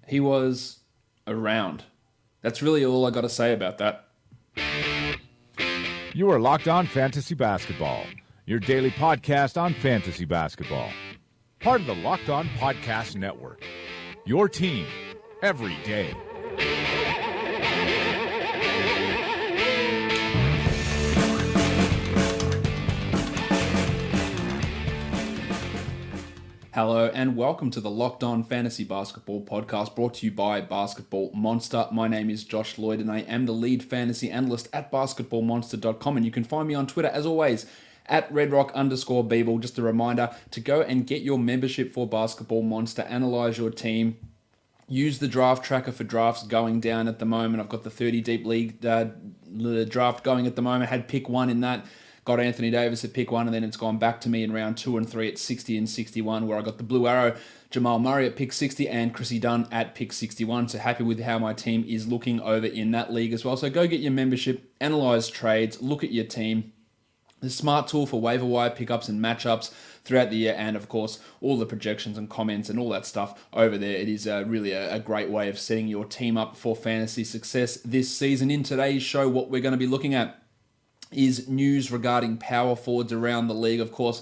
He was around. That's really all I got to say about that. You are Locked On Fantasy Basketball, your daily podcast on fantasy basketball. Part of the Locked On Podcast Network, your team every day. Hello and welcome to the Locked On Fantasy Basketball podcast brought to you by Basketball Monster. My name is Josh Lloyd and I am the lead fantasy analyst at basketballmonster.com, and you can find me on Twitter as always at redrock_Beeble. Just a reminder to go and get your membership for Basketball Monster, analyze your team. Use the draft tracker for drafts going down at the moment. I've got the 30 deep league draft going at the moment. Had pick one in that. Got Anthony Davis at pick one, and then it's gone back to me in round 2 and 3 at 60 and 61, where I got the Blue Arrow, Jamal Murray at pick 60, and Chrissy Dunn at pick 61. So happy with how my team is looking over in that league as well. So go get your membership, analyze trades, look at your team. The smart tool for waiver wire pickups and matchups throughout the year, and of course all the projections and comments and all that stuff over there. It is really a great way of setting your team up for fantasy success this season. In today's show, what we're going to be looking at is news regarding power forwards around the league. Of course,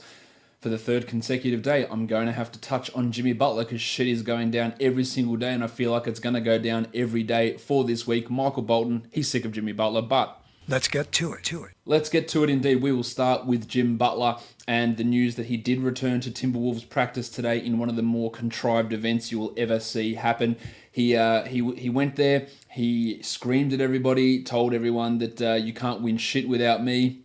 for the third consecutive day, I'm going to have to touch on Jimmy Butler because shit is going down every single day, and I feel like it's going to go down every day for this week. Michael Bolton, he's sick of Jimmy Butler, but let's get to it. Let's get to it indeed. We will start with Jim Butler and the news that he did return to Timberwolves practice today in one of the more contrived events you will ever see happen. He went there, he screamed at everybody, told everyone that you can't win shit without me.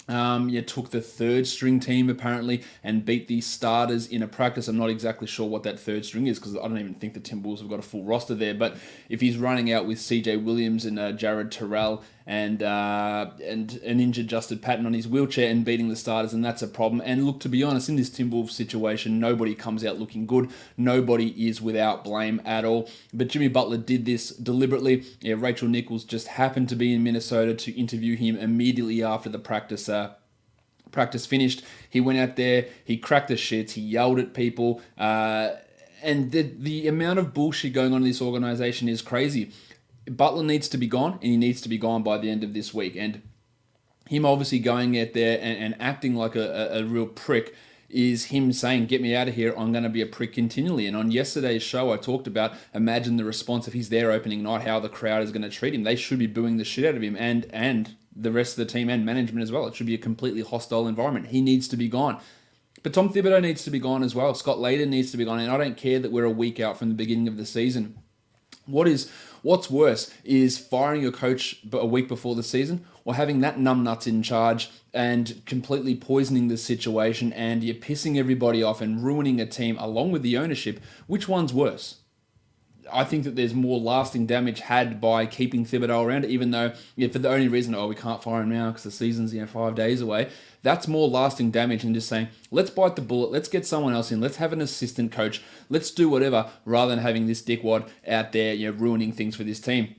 Took the third string team apparently and beat the starters in a practice. I'm not exactly sure what that third string is because I don't even think the Timberwolves have got a full roster there. But if he's running out with CJ Williams and Jared Terrell and an injured Justin Patton on his wheelchair and beating the starters, and that's a problem. And look, to be honest, in this Timberwolves situation, nobody comes out looking good. Nobody is without blame at all. But Jimmy Butler did this deliberately. Yeah, Rachel Nichols just happened to be in Minnesota to interview him immediately after the practice finished. He went out there, he cracked the shits, he yelled at people, and the amount of bullshit going on in this organization is crazy. Butler needs to be gone, and he needs to be gone by the end of this week. And him obviously going out there and acting like a real prick is him saying, get me out of here, I'm going to be a prick continually. And on yesterday's show, I talked about, imagine the response if he's there opening night, how the crowd is going to treat him. They should be booing the shit out of him, and the rest of the team and management as well. It should be a completely hostile environment. He needs to be gone. But Tom Thibodeau needs to be gone as well. Scott Layden needs to be gone. And I don't care that we're a week out from the beginning of the season. What's worse is firing your coach a week before the season, or having that numbnuts in charge and completely poisoning the situation, and you're pissing everybody off and ruining a team along with the ownership. Which one's worse? I think that there's more lasting damage had by keeping Thibodeau around, even though for the only reason, we can't fire him now because the season's 5 days away. That's more lasting damage than just saying, let's bite the bullet, let's get someone else in, let's have an assistant coach, let's do whatever, rather than having this dickwad out there ruining things for this team.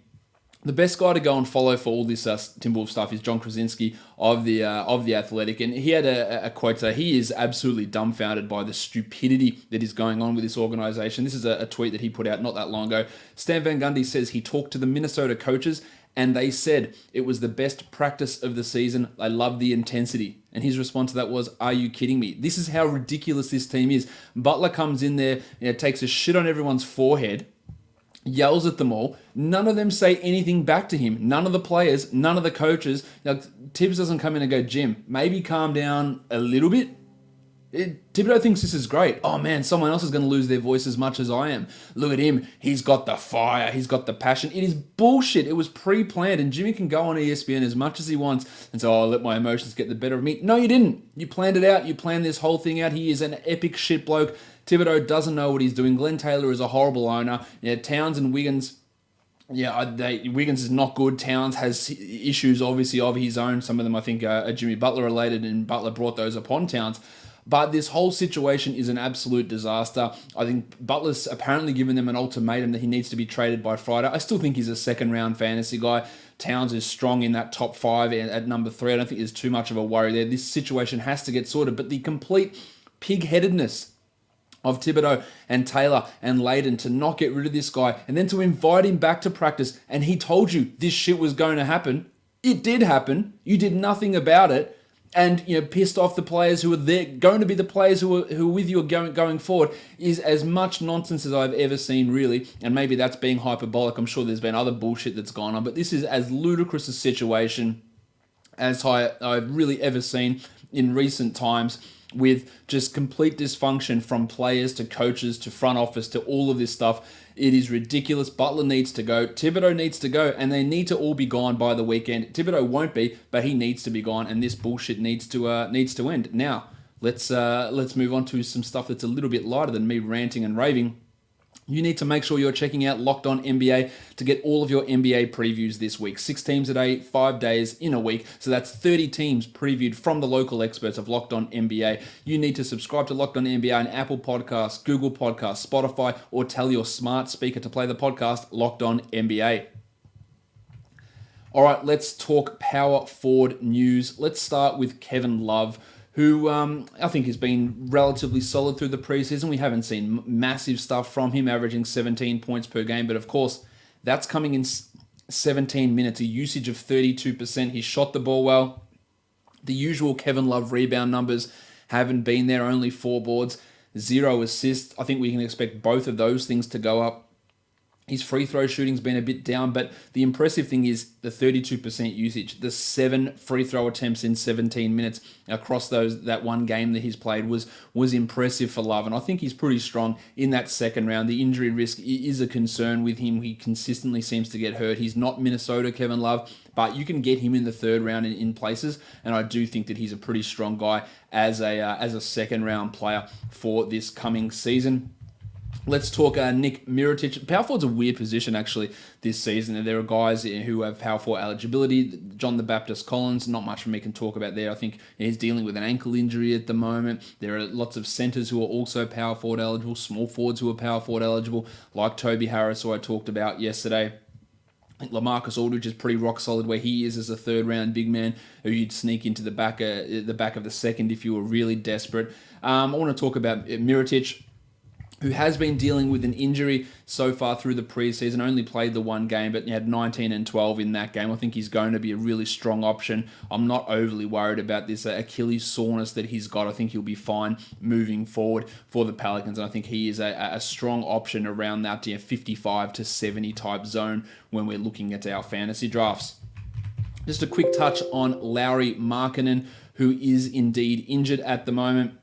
The best guy to go and follow for all this Timberwolves stuff is John Krasinski of the Athletic, and he had a quote that he is absolutely dumbfounded by the stupidity that is going on with this organization. This is a tweet that he put out not that long ago. Stan Van Gundy says he talked to the Minnesota coaches and they said it was the best practice of the season. I love the intensity. And his response to that was, are you kidding me? This is how ridiculous this team is. Butler comes in there, takes a shit on everyone's forehead, yells at them all. None of them say anything back to him. None of the players, none of the coaches. Now, Tibbs doesn't come in and go, Jim, maybe calm down a little bit. Thibodeau thinks this is great. Oh man, someone else is going to lose their voice as much as I am. Look at him. He's got the fire. He's got the passion. It is bullshit. It was pre-planned, and Jimmy can go on ESPN as much as he wants and say, I'll let my emotions get the better of me. No, you didn't. You planned it out. You planned this whole thing out. He is an epic shit bloke. Thibodeau doesn't know what he's doing. Glenn Taylor is a horrible owner. Towns and Wiggins, Wiggins is not good. Towns has issues, obviously, of his own. Some of them, I think, are Jimmy Butler related, and Butler brought those upon Towns. But this whole situation is an absolute disaster. I think Butler's apparently given them an ultimatum that he needs to be traded by Friday. I still think he's a second-round fantasy guy. Towns is strong in that top 5 at number 3. I don't think there's too much of a worry there. This situation has to get sorted. But the complete pig-headedness of Thibodeau and Taylor and Layden to not get rid of this guy and then to invite him back to practice, and he told you this shit was going to happen. It did happen. You did nothing about it, and pissed off the players who are there, going to be the players who are with you going forward, is as much nonsense as I've ever seen, really. And maybe that's being hyperbolic. I'm sure there's been other bullshit that's gone on, but this is as ludicrous a situation as I've really ever seen in recent times, with just complete dysfunction from players to coaches to front office to all of this stuff. It is ridiculous. Butler needs to go. Thibodeau needs to go, and they need to all be gone by the weekend. Thibodeau won't be, but he needs to be gone, and this bullshit needs to end. Now, let's move on to some stuff that's a little bit lighter than me ranting and raving. You need to make sure you're checking out Locked On NBA to get all of your NBA previews this week. 6 teams a day, 5 days in a week. So that's 30 teams previewed from the local experts of Locked On NBA. You need to subscribe to Locked On NBA on Apple Podcasts, Google Podcasts, Spotify, or tell your smart speaker to play the podcast Locked On NBA. All right, let's talk power forward news. Let's start with Kevin Love, who I think has been relatively solid through the preseason. We haven't seen massive stuff from him, averaging 17 points per game. But of course, that's coming in 17 minutes, a usage of 32%. He shot the ball well. The usual Kevin Love rebound numbers haven't been there, only 4 boards, 0 assists. I think we can expect both of those things to go up. His free throw shooting's been a bit down, but the impressive thing is the 32% usage. The 7 free throw attempts in 17 minutes across that one game that he's played was impressive for Love, and I think he's pretty strong in that second round. The injury risk is a concern with him. He consistently seems to get hurt. He's not Minnesota Kevin Love, but you can get him in the third round in places, and I do think that he's a pretty strong guy as a second round player for this coming season. Let's talk Nick Mirotic. Power forward's a weird position, actually, this season. There are guys who have power forward eligibility. John the Baptist Collins, not much for me can talk about there. I think he's dealing with an ankle injury at the moment. There are lots of centers who are also power forward eligible, small forwards who are power forward eligible, like Toby Harris, who I talked about yesterday. I think LaMarcus Aldridge is pretty rock solid where he is as a third round big man who you'd sneak into the back of the second if you were really desperate. I want to talk about Mirotic, who has been dealing with an injury so far through the preseason, only played the one game, but he had 19 and 12 in that game. I think he's going to be a really strong option. I'm not overly worried about this Achilles soreness that he's got. I think he'll be fine moving forward for the Pelicans, and I think he is a strong option around that 55 to 70 type zone when we're looking at our fantasy drafts. Just a quick touch on Lauri Markkanen, who is indeed injured at the moment.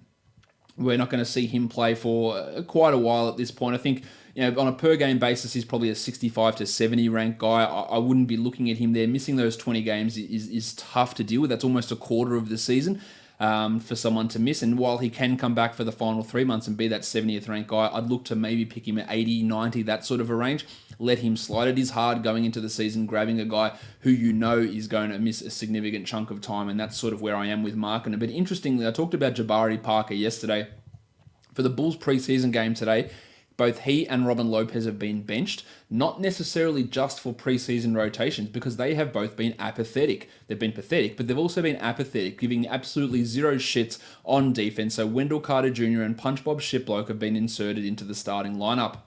We're not going to see him play for quite a while at this point. I think, on a per-game basis, he's probably a 65 to 70 ranked guy. I wouldn't be looking at him there. Missing those 20 games is tough to deal with. That's almost a quarter of the season for someone to miss. And while he can come back for the final 3 months and be that 70th ranked guy, I'd look to maybe pick him at 80, 90, that sort of a range. Let him slide. It is hard going into the season grabbing a guy who is going to miss a significant chunk of time, and that's sort of where I am with Markkanen. But interestingly, I talked about Jabari Parker yesterday. For the Bulls preseason game today, both he and Robin Lopez have been benched, not necessarily just for preseason rotations, because they have both been apathetic. They've been pathetic, but they've also been apathetic, giving absolutely zero shits on defense. So Wendell Carter Jr. and Punch Bob Shiplock have been inserted into the starting lineup.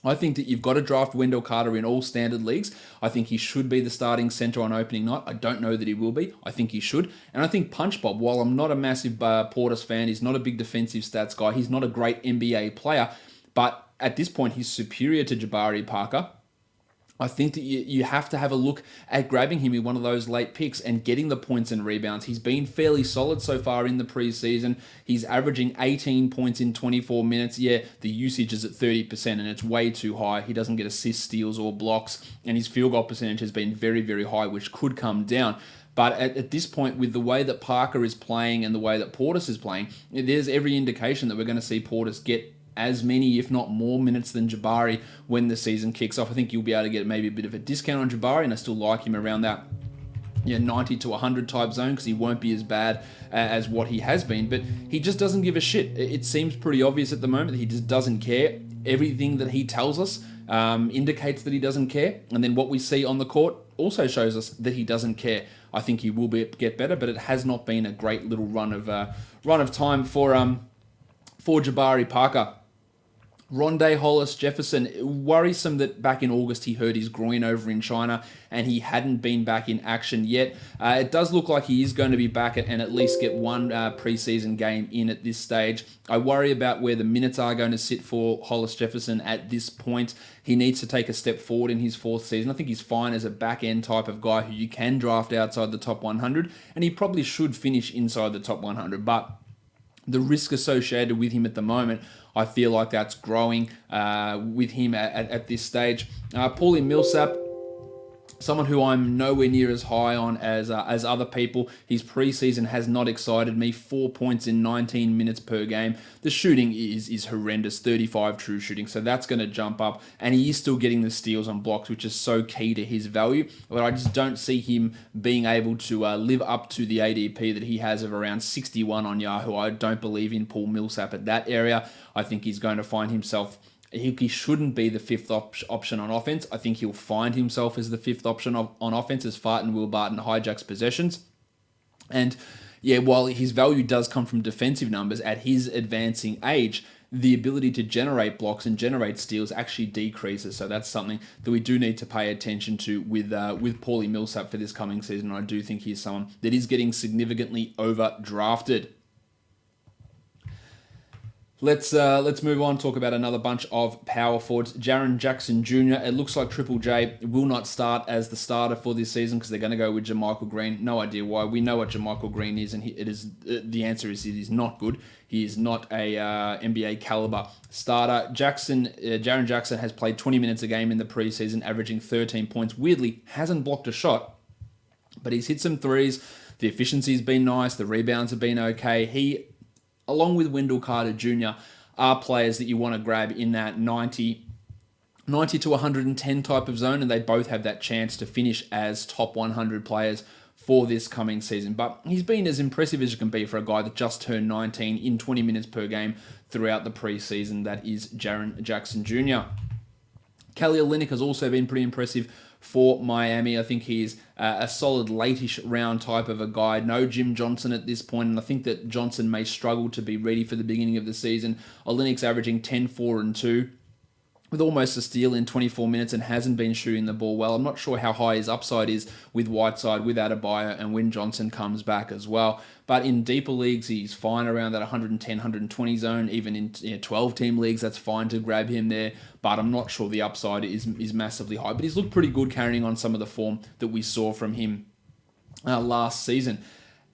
I think that you've got to draft Wendell Carter in all standard leagues. I think he should be the starting center on opening night. I don't know that he will be. I think he should. And I think Punch Bob, while I'm not a massive Portis fan, he's not a big defensive stats guy, he's not a great NBA player, but at this point, he's superior to Jabari Parker. I think that you have to have a look at grabbing him in one of those late picks and getting the points and rebounds. He's been fairly solid so far in the preseason. He's averaging 18 points in 24 minutes. Yeah, the usage is at 30% and it's way too high. He doesn't get assists, steals, or blocks, and his field goal percentage has been very, very high, which could come down. But at this point, with the way that Parker is playing and the way that Portis is playing, there's every indication that we're going to see Portis get as many, if not more, minutes than Jabari when the season kicks off. I think you'll be able to get maybe a bit of a discount on Jabari, and I still like him around that 90 to 100 type zone, because he won't be as bad as what he has been, but he just doesn't give a shit. It seems pretty obvious at the moment that he just doesn't care. Everything that he tells us indicates that he doesn't care, and then what we see on the court also shows us that he doesn't care. I think he will get better, but it has not been a great little run of time for For Jabari Parker, Rondae Hollis-Jefferson, worrisome that back in August he hurt his groin over in China and he hadn't been back in action yet. It does look like he is going to be back and at least get one preseason game in at this stage. I worry about where the minutes are going to sit for Hollis-Jefferson at this point. He needs to take a step forward in his fourth season. I think he's fine as a back-end type of guy who you can draft outside the top 100, and he probably should finish inside the top 100, but the risk associated with him at the moment, I feel like that's growing with him at this stage. Paulie Millsap, someone who I'm nowhere near as high on as other people. His preseason has not excited me. 4 points in 19 minutes per game. The shooting is horrendous, 35 true shooting, so that's going to jump up. And he is still getting the steals on blocks, which is so key to his value. But I just don't see him being able to live up to the ADP that he has of around 61 on Yahoo. I don't believe in Paul Millsap at that area. I think he's going to find himself... He shouldn't be the fifth option on offense. I think he'll find himself as the fifth option on offense as Will Barton hijacks possessions. And yeah, while his value does come from defensive numbers, at his advancing age, the ability to generate blocks and generate steals actually decreases. So that's something that we do need to pay attention to with Paulie Millsap for this coming season. I do think he's someone that is getting significantly overdrafted. Let's move on, talk about another bunch of power forwards. Jaren Jackson Jr., it looks like Triple J will not start as the starter for this season because they're going to go with JaMychal Green. No idea why. We know what JaMychal Green is, and the answer is it is not good. He is not a NBA caliber starter. Jaren Jackson has played 20 minutes a game in the preseason, averaging 13 points. Weirdly, hasn't blocked a shot, but he's hit some threes. The efficiency's been nice. The rebounds have been okay. He, along with Wendell Carter Jr., are players that you want to grab in that 90 to 110 type of zone, and they both have that chance to finish as top 100 players for this coming season. But he's been as impressive as you can be for a guy that just turned 19 in 20 minutes per game throughout the preseason. That is Jaren Jackson Jr. Kelly Olynyk has also been pretty impressive for Miami. I think he's a solid late-ish round type of a guy. No Jim Johnson at this point, and I think that Johnson may struggle to be ready for the beginning of the season. Olynyk's averaging 10, 4, and 2 with almost a steal in 24 minutes and hasn't been shooting the ball well. I'm not sure how high his upside is with Whiteside, with Adebayo, and when Johnson comes back as well. But in deeper leagues, he's fine around that 110, 120 zone. Even in 12-team leagues, that's fine to grab him there. But I'm not sure the upside is massively high. But he's looked pretty good carrying on some of the form that we saw from him last season.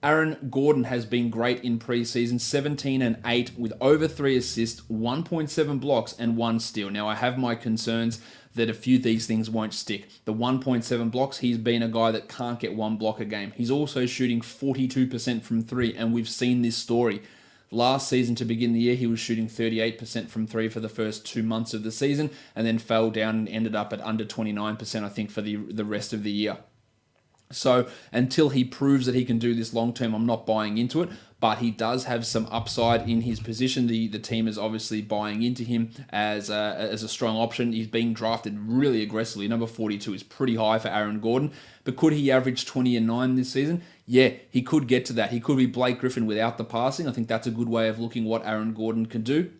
Aaron Gordon has been great in preseason, 17 and 8 with over 3 assists, 1.7 blocks, and 1 steal. Now, I have my concerns that a few of these things won't stick. The 1.7 blocks, he's been a guy that can't get 1 block a game. He's also shooting 42% from 3, and we've seen this story. Last season, to begin the year, he was shooting 38% from 3 for the first 2 months of the season, and then fell down and ended up at under 29%, I think, for the rest of the year. So until he proves that he can do this long term, I'm not buying into it, but he does have some upside in his position. The team is obviously buying into him as a strong option. He's being drafted really aggressively. Number 42 is pretty high for Aaron Gordon, but could he average 20 and 9 this season? Yeah, he could get to that. He could be Blake Griffin without the passing. I think that's a good way of looking what Aaron Gordon can do.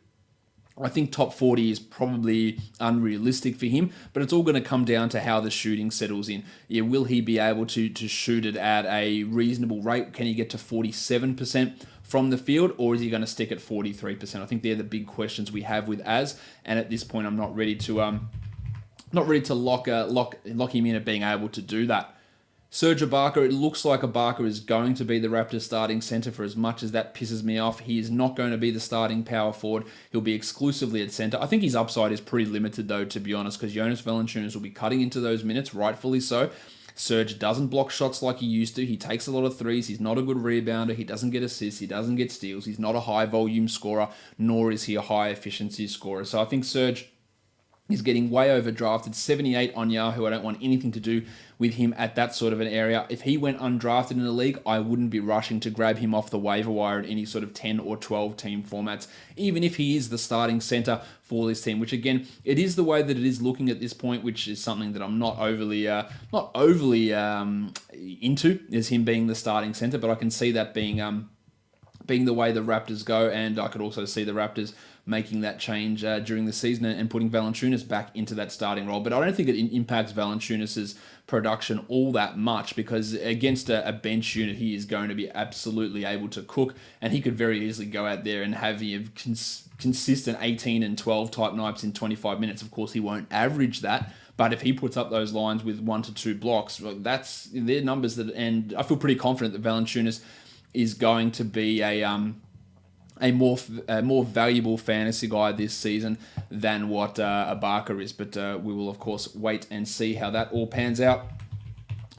I think top 40 is probably unrealistic for him, but it's all going to come down to how the shooting settles in. Yeah, will he be able to shoot it at a reasonable rate? Can he get to 47% from the field, or is he going to stick at 43%? I think they're the big questions we have with Az, and at this point, I'm not ready to lock him in at being able to do that. Serge Ibaka, it looks like Ibaka is going to be the Raptors starting center. For as much as that pisses me off, he is not going to be the starting power forward. He'll be exclusively at center. I think his upside is pretty limited, though, to be honest, because Jonas Valančiūnas will be cutting into those minutes, rightfully so. Serge doesn't block shots like he used to. He takes a lot of threes. He's not a good rebounder. He doesn't get assists. He doesn't get steals. He's not a high-volume scorer, nor is he a high-efficiency scorer. So I think Serge is getting way overdrafted. 78 on Yahoo. I don't want anything to do with him at that sort of an area. If he went undrafted in the league, I wouldn't be rushing to grab him off the waiver wire in any sort of 10 or 12 team formats, even if he is the starting center for this team, which again, it is the way that it is looking at this point, which is something that I'm not overly into, is him being the starting center, but I can see that being being the way the Raptors go, and I could also see the Raptors making that change during the season and putting Valančiūnas back into that starting role. But I don't think it impacts Valančiūnas' production all that much, because against a bench unit, he is going to be absolutely able to cook, and he could very easily go out there and have consistent 18 and 12 type nights in 25 minutes. Of course, he won't average that, but if he puts up those lines with 1 to 2 blocks, that's their numbers. And I feel pretty confident that Valančiūnas is going to be a more valuable fantasy guy this season than what Ibaka is. But we will, of course, wait and see how that all pans out.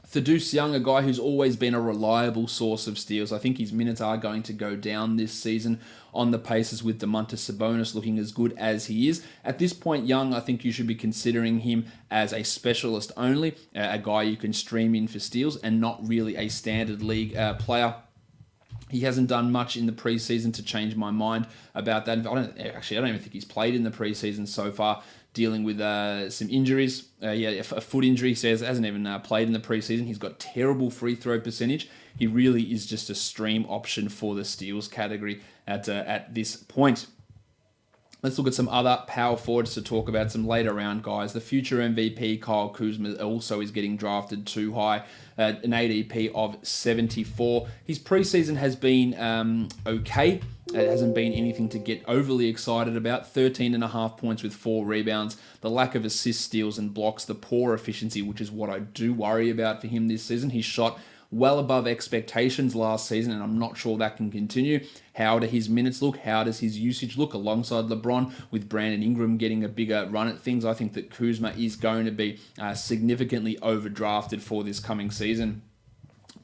Thaddeus Young, a guy who's always been a reliable source of steals. I think his minutes are going to go down this season on the Pacers with Domantas Sabonis looking as good as he is. At this point, Young, I think you should be considering him as a specialist only, a guy you can stream in for steals and not really a standard league player. He hasn't done much in the preseason to change my mind about that. I don't even think he's played in the preseason so far, dealing with some injuries. A foot injury. He says hasn't even played in the preseason. He's got terrible free throw percentage. He really is just a stream option for the steals category at this point. Let's look at some other power forwards to talk about, some later round guys. The future MVP, Kyle Kuzma, also is getting drafted too high, an ADP of 74. His preseason has been okay. It hasn't been anything to get overly excited about. 13.5 points with 4 rebounds. The lack of assists, steals, and blocks. The poor efficiency, which is what I do worry about for him this season. He shot well above expectations last season, and I'm not sure that can continue. How do his minutes look? How does his usage look alongside LeBron, with Brandon Ingram getting a bigger run at things? I think that Kuzma is going to be significantly overdrafted for this coming season.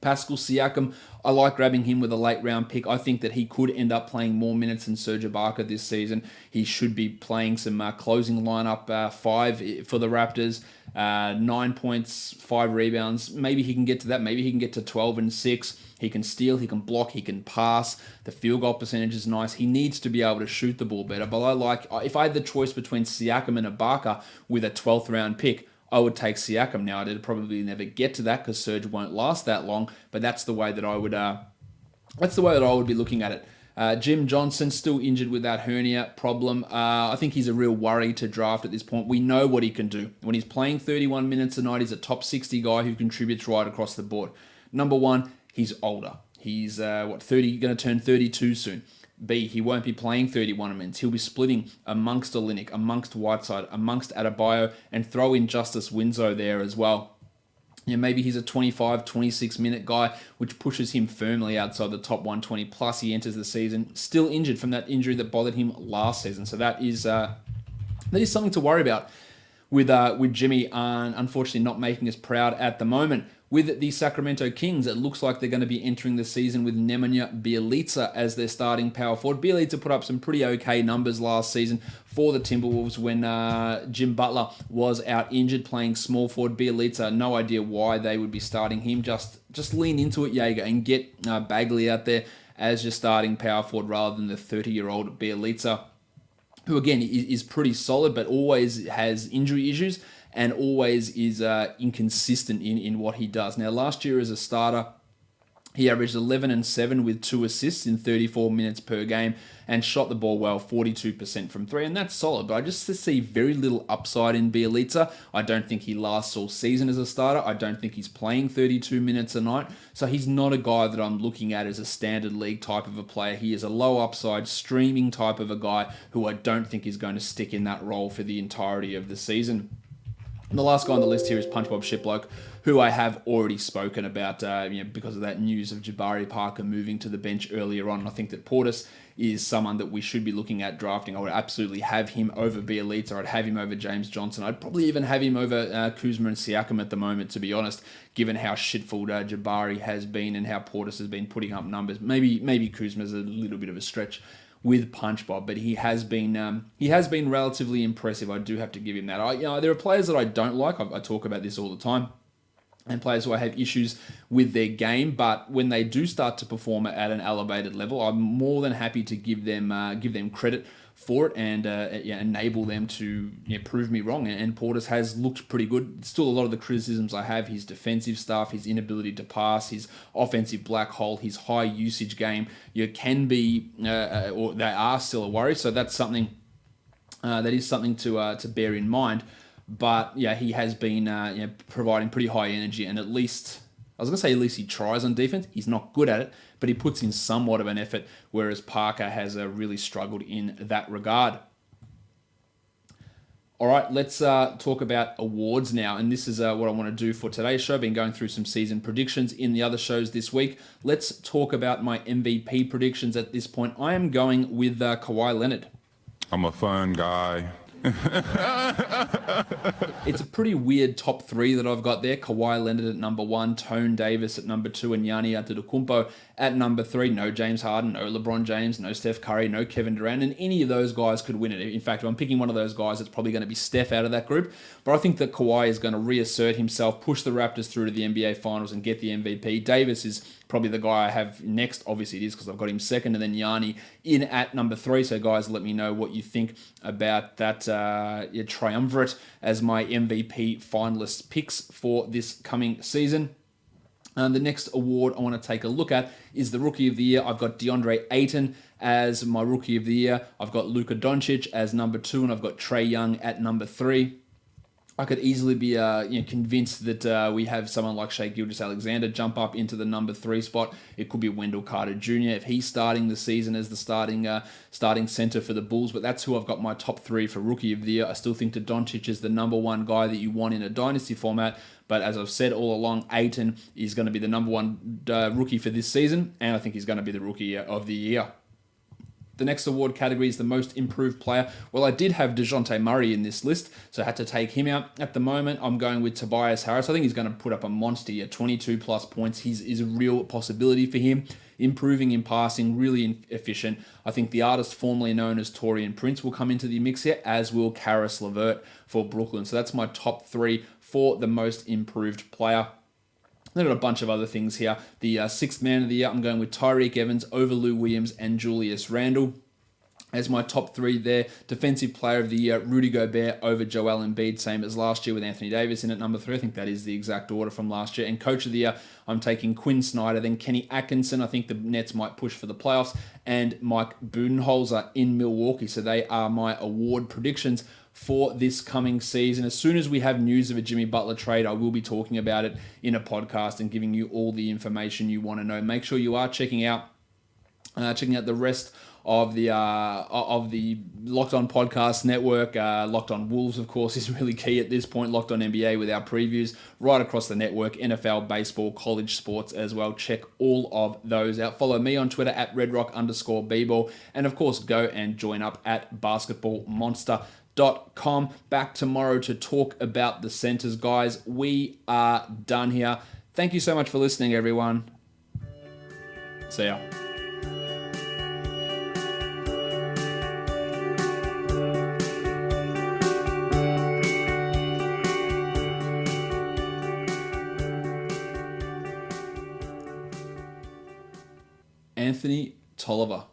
Pascal Siakam, I like grabbing him with a late round pick. I think that he could end up playing more minutes than Serge Ibaka this season. He should be playing some closing lineup 5 for the Raptors. 9 points, 5 rebounds. Maybe he can get to that. Maybe he can get to 12 and 6. He can steal, he can block, he can pass. The field goal percentage is nice. He needs to be able to shoot the ball better. But if I had the choice between Siakam and Ibaka with a 12th round pick, I would take Siakam now. I'd probably never get to that because Serge won't last that long. But that's the way that I would. That's the way that I would be looking at it. Jim Johnson still injured with that hernia problem. I think he's a real worry to draft at this point. We know what he can do. When he's playing 31 minutes a night, he's a top 60 guy who contributes right across the board. Number one, he's older. He's 30, going to turn 32 soon. B, he won't be playing 31 minutes. He'll be splitting amongst Olynyk, amongst Whiteside, amongst Adebayo, and throw in Justice Winslow there as well. Maybe he's a 25, 26-minute guy, which pushes him firmly outside the top 120. Plus, he enters the season still injured from that injury that bothered him last season. So that is something to worry about with Jimmy, unfortunately not making us proud at the moment. With the Sacramento Kings, it looks like they're going to be entering the season with Nemanja Bjelica as their starting power forward. Bjelica put up some pretty okay numbers last season for the Timberwolves when Jim Butler was out injured playing small forward. Bjelica, no idea why they would be starting him. Just lean into it, Jaeger, and get Bagley out there as your starting power forward rather than the 30-year-old Bjelica, who again is pretty solid but always has injury issues and always is inconsistent in what he does. Now, last year as a starter, he averaged 11 and 7 with 2 assists in 34 minutes per game and shot the ball well, 42% from 3, and that's solid. But I just see very little upside in Bjelica. I don't think he lasts all season as a starter. I don't think he's playing 32 minutes a night. So he's not a guy that I'm looking at as a standard league type of a player. He is a low upside, streaming type of a guy who I don't think is going to stick in that role for the entirety of the season. And the last guy on the list here is Punch Bob Shiplock, who I have already spoken about because of that news of Jabari Parker moving to the bench earlier on. I think that Portis is someone that we should be looking at drafting. I would absolutely have him over Bjelica. I'd have him over James Johnson. I'd probably even have him over Kuzma and Siakam at the moment, to be honest, given how shitful Jabari has been and how Portis has been putting up numbers. Maybe Kuzma's a little bit of a stretch with Punch Bob, but he has been relatively impressive. I do have to give him that. There are players that I don't like. I talk about this all the time, and players who I have issues with their game. But when they do start to perform at an elevated level, I'm more than happy to give them credit for it and enable them to prove me wrong. And Portis has looked pretty good. Still, a lot of the criticisms I have, his defensive stuff, his inability to pass, his offensive black hole, his high usage game, can be, or they are still a worry. So that's something that is something to bear in mind. But yeah, he has been providing pretty high energy, and at least he tries on defense. He's not good at it, but he puts in somewhat of an effort, whereas Parker has really struggled in that regard. All right, let's talk about awards now, and this is what I want to do for today's show. I've been going through some season predictions in the other shows this week. Let's talk about my MVP predictions at this point. I am going with Kawhi Leonard. I'm a fun guy. It's a pretty weird top three that I've got there. Kawhi Leonard at number 1, Tone Davis at number 2, and Giannis Antetokounmpo at number 3. No James Harden, no LeBron James, no Steph Curry, no Kevin Durant, and any of those guys could win it. In fact, if I'm picking one of those guys, it's probably going to be Steph out of that group. But I think that Kawhi is going to reassert himself, push the Raptors through to the NBA Finals and get the MVP. Davis is probably the guy I have next. Obviously, it is because I've got him second, and then Giannis in at number 3. So, guys, let me know what you think about that triumvirate as my MVP finalist picks for this coming season. The next award I want to take a look at is the Rookie of the Year. I've got DeAndre Ayton as my Rookie of the Year. I've got Luka Doncic as number 2, and I've got Trae Young at number 3. I could easily be convinced that we have someone like Shai Gilgeous-Alexander jump up into the number 3 spot. It could be Wendell Carter Jr. if he's starting the season as the starting center for the Bulls. But that's who I've got my top 3 for Rookie of the Year. I still think that Doncic is the number 1 guy that you want in a dynasty format. But as I've said all along, Ayton is going to be the number 1 rookie for this season, and I think he's going to be the Rookie of the Year. The next award category is the most improved player. Well, I did have DeJounte Murray in this list, so I had to take him out. At the moment, I'm going with Tobias Harris. I think he's going to put up a monster year, 22 plus points. He's a real possibility for him. Improving in passing, really efficient. I think the artist formerly known as Taurean Prince will come into the mix here, as will Karis LeVert for Brooklyn. So that's my top 3 for the most improved player. I've got a bunch of other things here. The 6th man of the year, I'm going with Tyreke Evans over Lou Williams and Julius Randle. As my top 3 there, Defensive Player of the Year, Rudy Gobert over Joel Embiid, same as last year with Anthony Davis in at number 3. I think that is the exact order from last year. And Coach of the Year, I'm taking Quinn Snyder, then Kenny Atkinson. I think the Nets might push for the playoffs, and Mike Budenholzer in Milwaukee. So they are my award predictions for this coming season. As soon as we have news of a Jimmy Butler trade, I will be talking about it in a podcast and giving you all the information you want to know. Make sure you are checking out the rest of the Locked On Podcast Network. Locked On Wolves, of course, is really key at this point. Locked On NBA with our previews right across the network. NFL, baseball, college sports as well. Check all of those out. Follow me on Twitter at redrock_bball. And of course, go and join up at basketballmonster.com. Back tomorrow to talk about the centers, guys. We are done here. Thank you so much for listening, everyone. See ya. Anthony Tolliver.